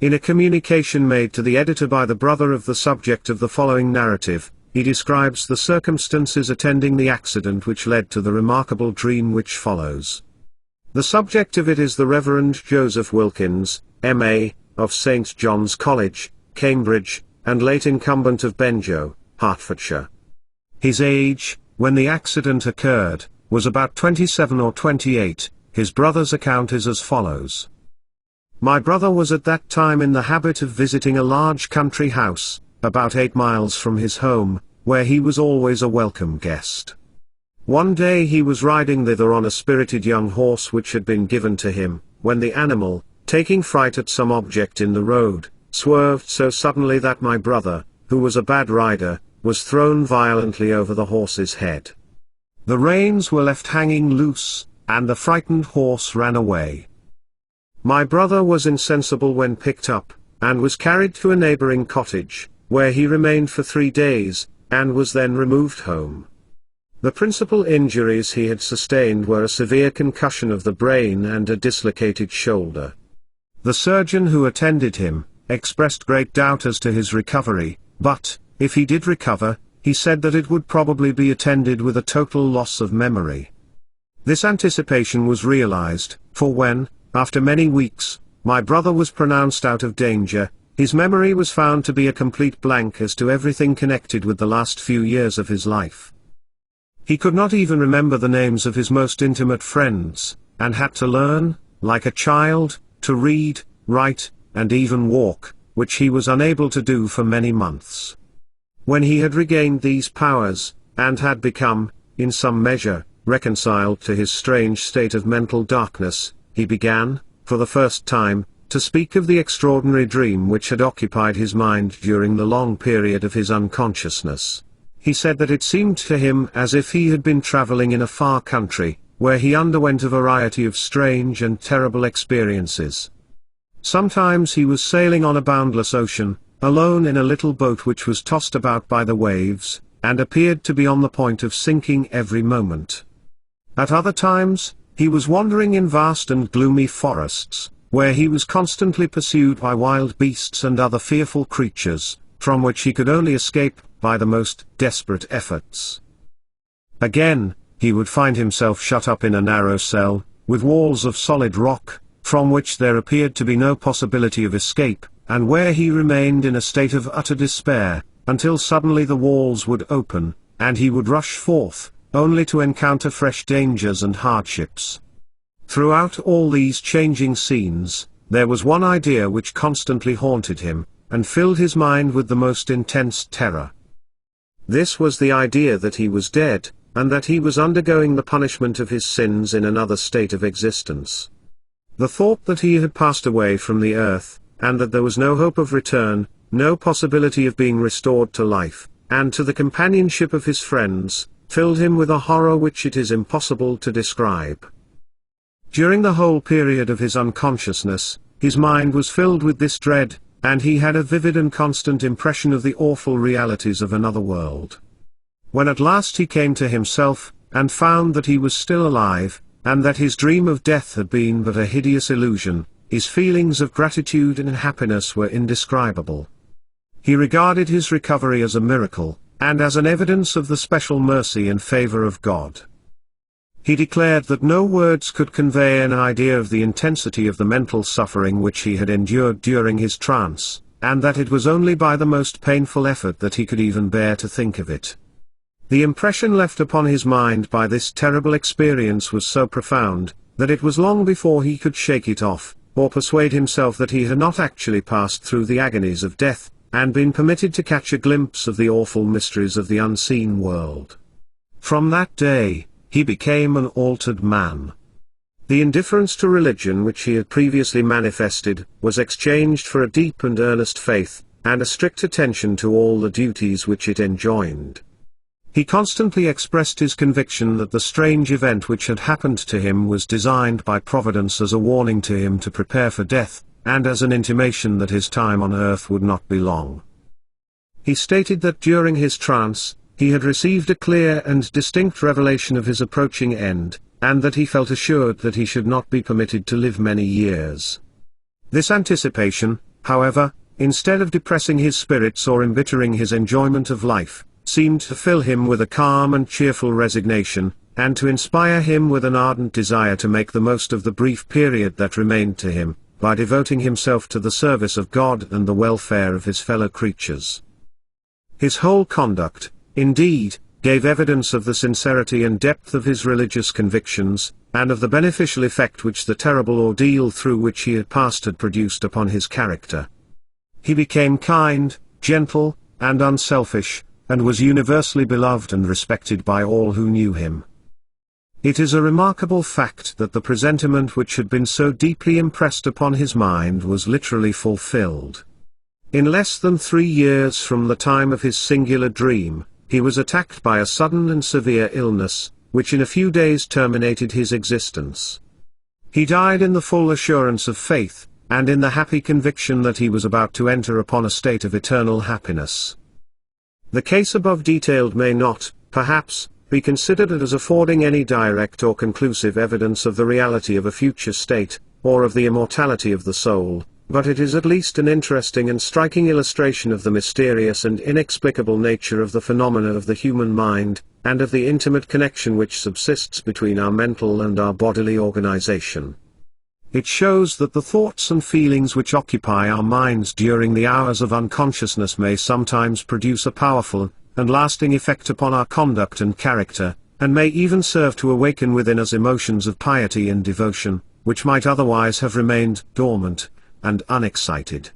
In a communication made to the editor by the brother of the subject of the following narrative, he describes the circumstances attending the accident which led to the remarkable dream which follows. The subject of it is the Reverend Joseph Wilkins, M.A., of St. John's College, Cambridge, and late incumbent of Benjo, Hertfordshire. His age, when the accident occurred, was about 27 or 28. His brother's account is as follows. My brother was at that time in the habit of visiting a large country house, about 8 miles from his home, where he was always a welcome guest. One day he was riding thither on a spirited young horse which had been given to him, when the animal, taking fright at some object in the road, swerved so suddenly that my brother, who was a bad rider, was thrown violently over the horse's head. The reins were left hanging loose, and the frightened horse ran away. My brother was insensible when picked up, and was carried to a neighboring cottage, where he remained for 3 days, and was then removed home. The principal injuries he had sustained were a severe concussion of the brain and a dislocated shoulder. The surgeon who attended him, expressed great doubt as to his recovery, but, if he did recover, he said that it would probably be attended with a total loss of memory. This anticipation was realized, for when, after many weeks, my brother was pronounced out of danger, his memory was found to be a complete blank as to everything connected with the last few years of his life. He could not even remember the names of his most intimate friends, and had to learn, like a child, to read, write, and even walk, which he was unable to do for many months. When he had regained these powers, and had become, in some measure, reconciled to his strange state of mental darkness, he began, for the first time, to speak of the extraordinary dream which had occupied his mind during the long period of his unconsciousness. He said that it seemed to him as if he had been traveling in a far country, where he underwent a variety of strange and terrible experiences. Sometimes he was sailing on a boundless ocean, alone in a little boat which was tossed about by the waves, and appeared to be on the point of sinking every moment. At other times, he was wandering in vast and gloomy forests, where he was constantly pursued by wild beasts and other fearful creatures, from which he could only escape by the most desperate efforts. Again, he would find himself shut up in a narrow cell, with walls of solid rock, from which there appeared to be no possibility of escape, and where he remained in a state of utter despair, until suddenly the walls would open, and he would rush forth, only to encounter fresh dangers and hardships. Throughout all these changing scenes, there was one idea which constantly haunted him, and filled his mind with the most intense terror. This was the idea that he was dead, and that he was undergoing the punishment of his sins in another state of existence. The thought that he had passed away from the earth, and that there was no hope of return, no possibility of being restored to life, and to the companionship of his friends, filled him with a horror which it is impossible to describe. During the whole period of his unconsciousness, his mind was filled with this dread, and he had a vivid and constant impression of the awful realities of another world. When at last he came to himself, and found that he was still alive, and that his dream of death had been but a hideous illusion, his feelings of gratitude and happiness were indescribable. He regarded his recovery as a miracle, and as an evidence of the special mercy and favor of God. He declared that no words could convey an idea of the intensity of the mental suffering which he had endured during his trance, and that it was only by the most painful effort that he could even bear to think of it. The impression left upon his mind by this terrible experience was so profound, that it was long before he could shake it off, or persuade himself that he had not actually passed through the agonies of death, and been permitted to catch a glimpse of the awful mysteries of the unseen world. From that day, he became an altered man. The indifference to religion which he had previously manifested, was exchanged for a deep and earnest faith, and a strict attention to all the duties which it enjoined. He constantly expressed his conviction that the strange event which had happened to him was designed by Providence as a warning to him to prepare for death, and as an intimation that his time on earth would not be long. He stated that during his trance, he had received a clear and distinct revelation of his approaching end, and that he felt assured that he should not be permitted to live many years. This anticipation, however, instead of depressing his spirits or embittering his enjoyment of life, seemed to fill him with a calm and cheerful resignation, and to inspire him with an ardent desire to make the most of the brief period that remained to him, by devoting himself to the service of God and the welfare of his fellow creatures. His whole conduct, indeed, gave evidence of the sincerity and depth of his religious convictions, and of the beneficial effect which the terrible ordeal through which he had passed had produced upon his character. He became kind, gentle, and unselfish, and was universally beloved and respected by all who knew him. It is a remarkable fact that the presentiment which had been so deeply impressed upon his mind was literally fulfilled. In less than 3 years from the time of his singular dream, he was attacked by a sudden and severe illness, which in a few days terminated his existence. He died in the full assurance of faith, and in the happy conviction that he was about to enter upon a state of eternal happiness. The case above detailed may not, perhaps, be considered as affording any direct or conclusive evidence of the reality of a future state, or of the immortality of the soul, but it is at least an interesting and striking illustration of the mysterious and inexplicable nature of the phenomena of the human mind, and of the intimate connection which subsists between our mental and our bodily organization. It shows that the thoughts and feelings which occupy our minds during the hours of unconsciousness may sometimes produce a powerful and lasting effect upon our conduct and character, and may even serve to awaken within us emotions of piety and devotion, which might otherwise have remained dormant and unexcited.